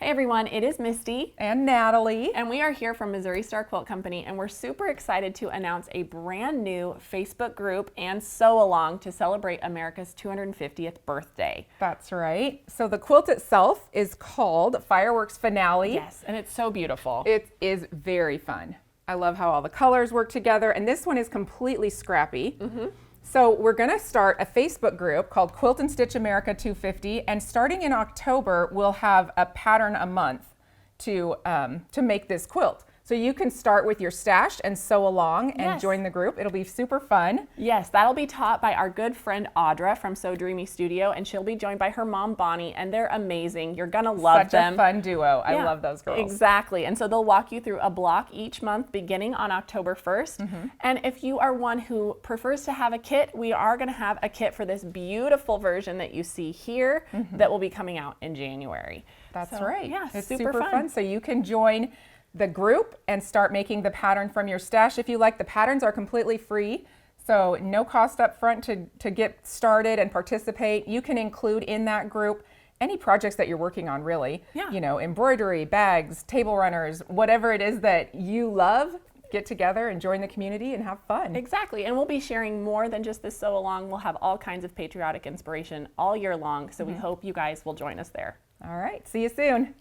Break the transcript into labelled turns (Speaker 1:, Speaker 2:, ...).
Speaker 1: Hey everyone, it is Misty
Speaker 2: and Natalie,
Speaker 1: and we are here from Missouri Star Quilt Company, and we're super excited to announce a brand new Facebook group and sew along to celebrate America's 250th birthday.
Speaker 2: That's right. So the quilt itself is called Fireworks Finale.
Speaker 1: Yes, and it's so beautiful.
Speaker 2: It is very fun. I love how all the colors work together, and this one is completely scrappy. So we're going to start a Facebook group called Quilt and Stitch America 250, and starting in October, we'll have a pattern a month to make this quilt. So you can start with your stash and sew along and join the group. It'll be super fun.
Speaker 1: Yes, that'll be taught by our good friend Audra from So Dreamy Studio, and she'll be joined by her mom Bonnie, and they're amazing. You're gonna love them.
Speaker 2: Such a fun duo. I love those girls.
Speaker 1: Exactly, and so they'll walk you through a block each month beginning on October 1st. And if you are one who prefers to have a kit, we are gonna have a kit for this beautiful version that you see here that will be coming out in January.
Speaker 2: That's right.
Speaker 1: Yeah,
Speaker 2: it's
Speaker 1: super
Speaker 2: fun. So you can join the group and start making the pattern from your stash if you like. The patterns are completely free, so no cost up front to get started and participate. You can include in that group any projects that you're working on, really. You know, embroidery, bags, table runners, whatever it is that you love. Get together and join the community and have fun.
Speaker 1: Exactly, and we'll be sharing more than just this sew along. We'll have all kinds of patriotic inspiration all year long, so we hope you guys will join us there.
Speaker 2: All right, see you soon.